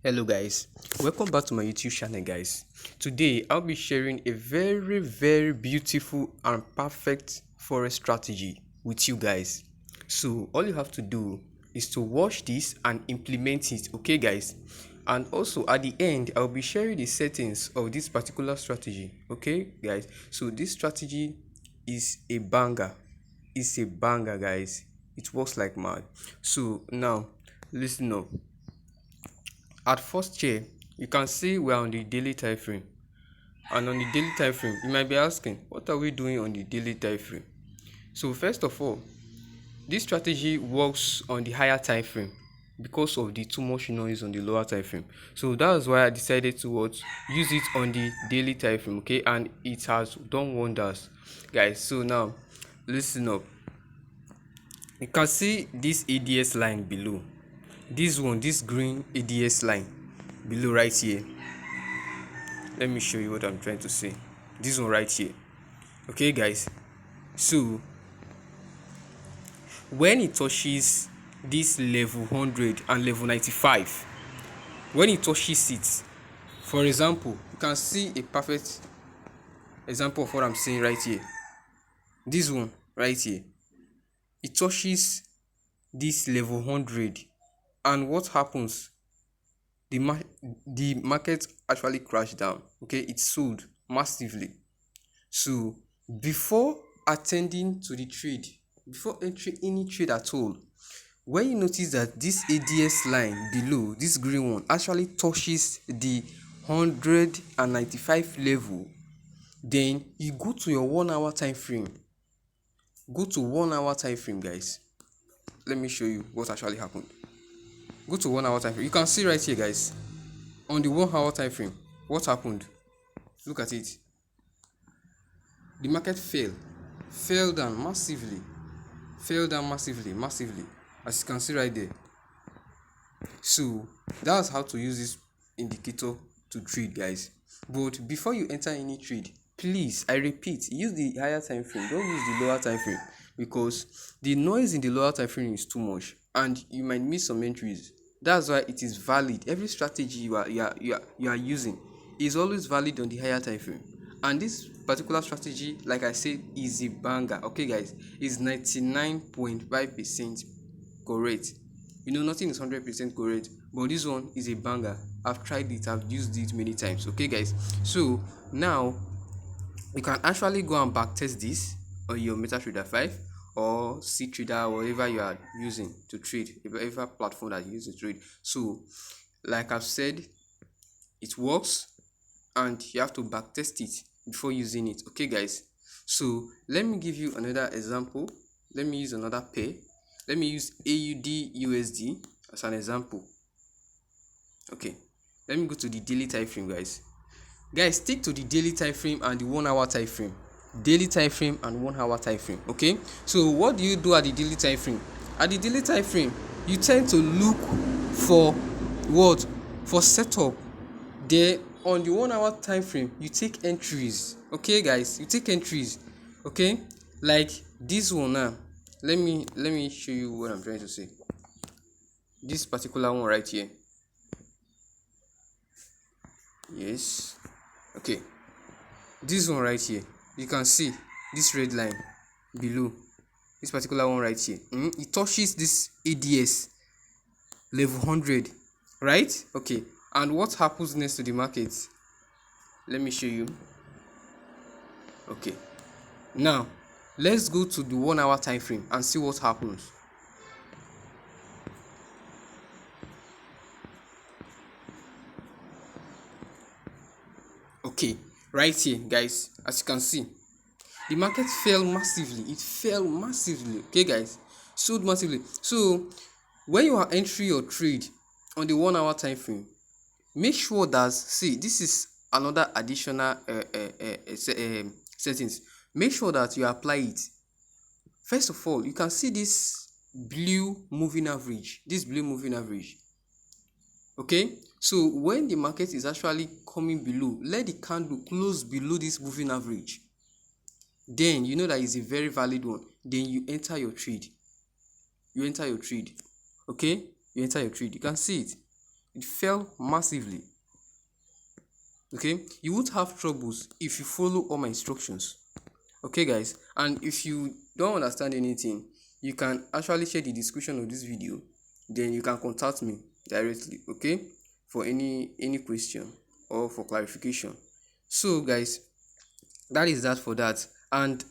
Hello guys, welcome back to my YouTube channel guys. Today I'll be sharing a very beautiful and perfect forex strategy with you guys. So all you have to do is to watch this and implement it, okay guys? And also at the end I'll be sharing the settings of this particular strategy, okay guys? So this strategy is a banger. It's a banger guys. It works like mad. So now listen up. At first here, you can see we're on the daily time frame. And on the daily time frame, you might be asking, what are we doing on the daily time frame? So first of all, this strategy works on the higher time frame because of the too much noise on the lower time frame. So that's why I decided to use it on the daily time frame, okay? And it has done wonders, guys. So now, listen up. You can see this ADS line below. This green ADS line below right here. Let me show you what I'm trying to say. This one right here. Okay guys, so when it touches this level 100 and level 95, when it touches it, for example, you can see a perfect example of what I'm saying right here. This one right here, it touches this level 100, and what happens? The market actually crashed down. Okay, it sold massively. So before attending to the trade, before entering any trade at all, when you notice that this ADS line below, this green one, actually touches the 195 level, then you go to your 1 hour time frame. Go to 1 hour time frame, guys. Let me show you what actually happened. Go to 1 hour time frame. You can see right here, guys, on the 1 hour time frame, what happened? Look at it. The market fell down massively, as you can see right there. So that's how to use this indicator to trade, guys. But before you enter any trade, please, I repeat, use the higher time frame. Don't use the lower time frame, because the noise in the lower time frame is too much and you might miss some entries. That's why it is valid. Every strategy you are using is always valid on the higher time frame. And this particular strategy, like I said, is a banger. Okay guys, is 99.5% correct. You know, nothing is 100% correct, but this one is a banger. I've tried it, I've used it many times. Okay guys, so now you can actually go and backtest this on your MetaTrader 5 or CTrader, whatever you are using to trade, whatever platform that you use to trade. So like I've said, it works and you have to backtest it before using it. Okay guys, so let me give you another example. Let me use another pair. Let me use AUD USD as an example. Okay, let me go to the daily time frame, guys. Stick to the daily time frame and the 1 hour time frame. Daily time frame and 1 hour time frame. Okay, so what do you do at the daily time frame? At the daily time frame, you tend to look for what? For setup. Then on the 1 hour time frame, you take entries. Okay guys, you take entries. Okay, like this one now. Let me show you what I'm trying to say. This particular one right here. Yes. Okay, this one right here, you can see this red line below. This particular one right here, it touches this ADS level 100, right? Okay, and what happens next to the market? Let me show you. Okay, now let's go to the 1 hour time frame and see what happens. Okay, right here, guys, as you can see, the market fell massively. It fell massively. Okay guys, sold massively. So when you are entering your trade on the 1 hour time frame, make sure that, see, this is another additional settings. Make sure that you apply it. First of all, you can see this blue moving average. Okay, so when the market is actually coming below, let the candle close below this moving average. Then you know that is a very valid one. Then you enter your trade. Okay, you enter your trade. You can see it. It fell massively. Okay, you won't have troubles if you follow all my instructions. Okay guys, and if you don't understand anything, you can actually share the description of this video, then you can contact me directly, okay, for any question or for clarification. So guys, that is that for that. And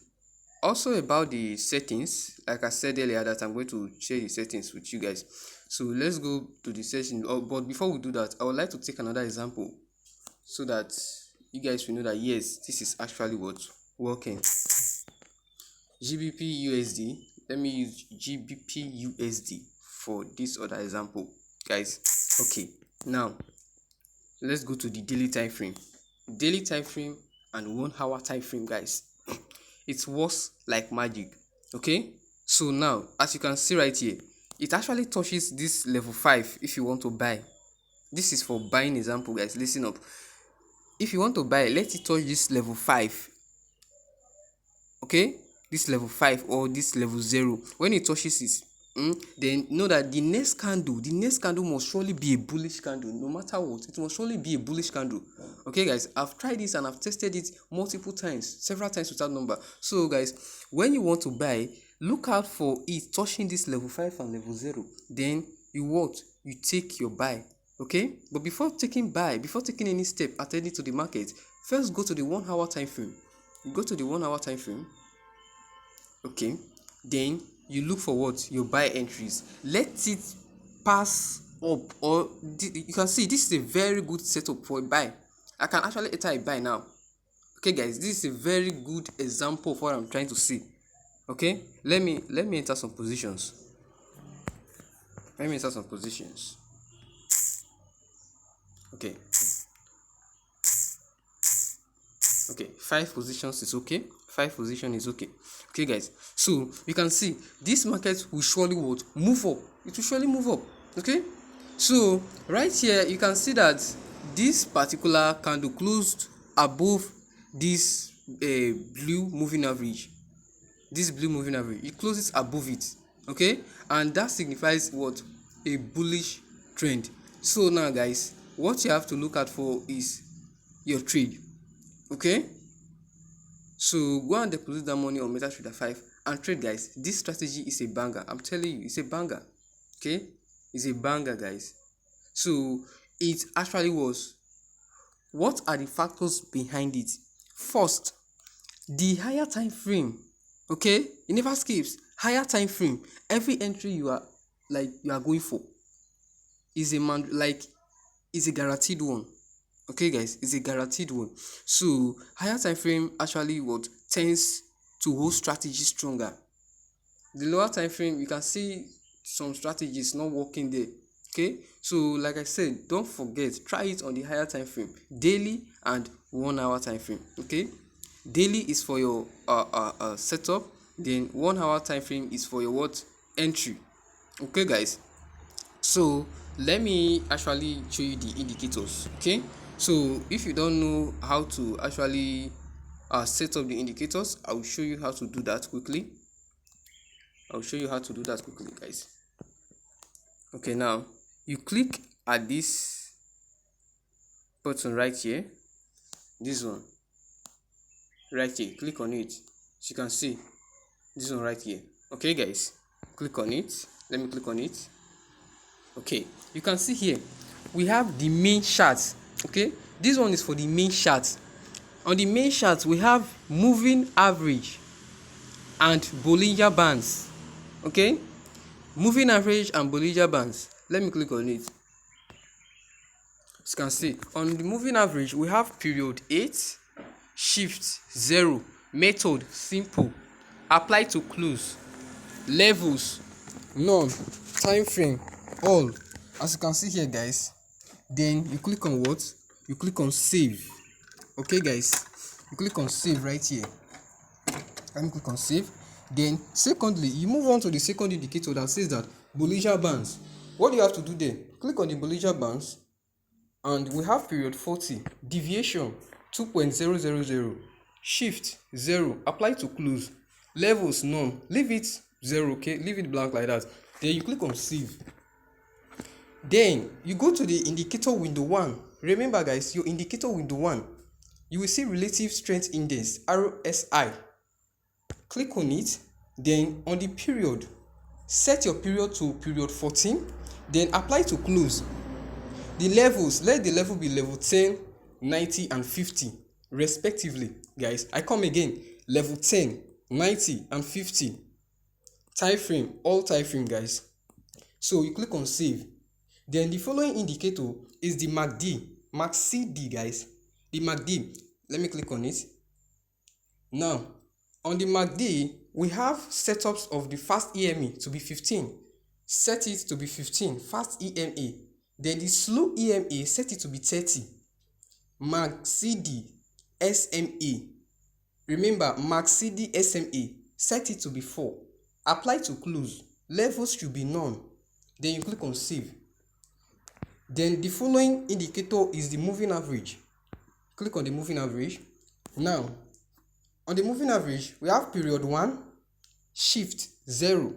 also about the settings, like I said earlier that I'm going to share the settings with you guys. So let's go to the settings. But before we do that, I would like to take another example so that you guys will know that yes, this is actually what's working. GBP USD. Let me use GBP USD for this other example, guys. Okay, now let's go to the daily time frame. Daily time frame and 1 hour time frame, guys. It works like magic. Okay, so now as you can see right here, it actually touches this level 5 if you want to buy. This is for buying example, guys. Listen up. If you want to buy, let it touch this level 5. Okay, this level 5 or this level 0. When it touches it, then know that the next candle must surely be a bullish candle. No matter what, it must surely be a bullish candle. Okay guys, I've tried this and I've tested it multiple times, several times without number. So guys, when you want to buy, look out for it touching this level 5 and level 0. Then you take your buy. Okay, but before taking any step attending to the market, first go to the 1 hour time frame. Go to the 1 hour time frame. Okay, then you look for what? Your buy entries. Let it pass up, or you can see this is a very good setup for a buy. I can actually enter a buy now. Okay guys, this is a very good example of what I'm trying to see. Okay, let me enter some positions. Okay, 5 positions is okay. 5 position is okay. Okay guys, so you can see this market will surely move up. It will surely move up. Okay, so right here you can see that this particular candle closed above this blue moving average. It closes above it. Okay, and that signifies what? A bullish trend. So now guys, what you have to look out for is your trade. Okay, so go and deposit that money on MetaTrader 5 and trade, guys. This strategy is a banger. I'm telling you, it's a banger. Okay, it's a banger, guys. So it actually was. What are the factors behind it? First, the higher time frame. Okay, it never skips. Higher time frame. Every entry you are going for is a guaranteed one. Okay guys, it's a guaranteed one. So higher time frame actually tends to hold strategy stronger. The lower time frame, you can see some strategies not working there. Okay, so like I said, don't forget, try it on the higher time frame, daily and 1 hour time frame. Okay, daily is for your setup, then 1 hour time frame is for your entry. Okay guys, so let me actually show you the indicators. Okay, so if you don't know how to actually set up the indicators, I will show you how to do that quickly. Guys. Okay, now you click at this button right here, this one right here, click on it. As you can see, this one right here. Okay guys, click on it. Let me click on it. Okay, you can see here we have the main chart. Okay, this one is for the main chart. On the main chart we have moving average and Bollinger Bands. Okay, moving average and Bollinger Bands. Let me click on it. As you can see, on the moving average we have period 8, shift 0, method simple, apply to close, levels none, time frame all. As you can see here guys, then you click on what? You click on save. Okay guys, you click on save right here. Let me click on save. Then secondly, you move on to the second indicator that says that Bollinger Bands. What do you have to do there? Click on the Bollinger Bands and we have period 40, deviation 2.000, shift 0, apply to close, levels none, leave it 0. Okay, leave it blank like that. Then you click on save. Then you go to the indicator window 1. Remember guys, your indicator window 1, you will see relative strength index, RSI. Click on it. Then on the period, set your period to period 14, then apply to close. The levels, let the level be level 10, 90 and 50 respectively. Guys, I come again, level 10, 90 and 50. Time frame, all time frame guys. So you click on save. Then the following indicator is the MACD guys. The MACD, let me click on it. Now on the MACD, we have setups of the fast EMA to be 15. Set it to be 15, fast EMA. Then the slow EMA, set it to be 30. MACD SMA. Remember, MACD SMA, set it to be 4. Apply to close. Levels should be none. Then you click on save. Then the following indicator is the moving average. Click on the moving average. Now, on the moving average, we have period 1, shift 0,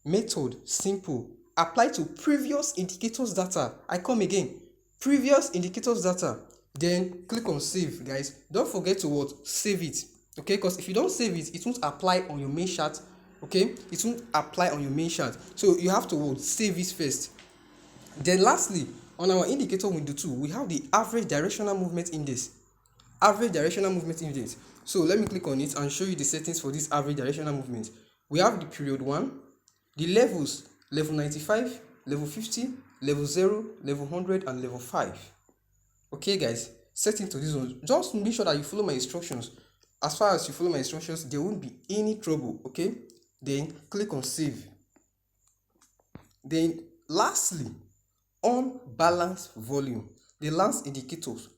method simple, apply to previous indicators data. I come again, previous indicators data. Then click on save guys. Don't forget to what? Save it. Okay, because if you don't save it, it won't apply on your main chart. Okay, it won't apply on your main chart. So you have to what? Save it first. Then lastly, on our indicator window 2, we have the average directional movement index. Average directional movement index. So let me click on it and show you the settings for this average directional movement. We have the period 1, the levels, level 95, level 50, level 0, level 100 and level 5. Okay guys, setting to this one. Just make sure that you follow my instructions. As far as you follow my instructions, there won't be any trouble. Okay, then click on save. Then lastly, on balance volume, the last indicators,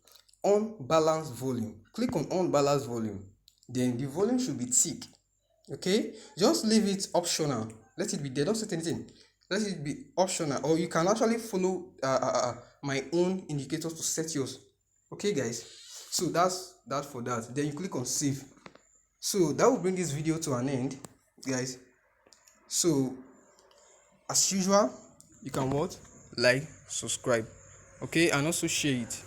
on balance volume. Click on balance volume. Then the volume should be thick. Okay, just leave it optional. Let it be there. Don't set anything. Let it be optional, or you can actually follow my own indicators to set yours. Okay guys, so that's that for that. Then you click on save. So that will bring this video to an end guys. So as usual, you can what? Like, subscribe, okay, and also share it.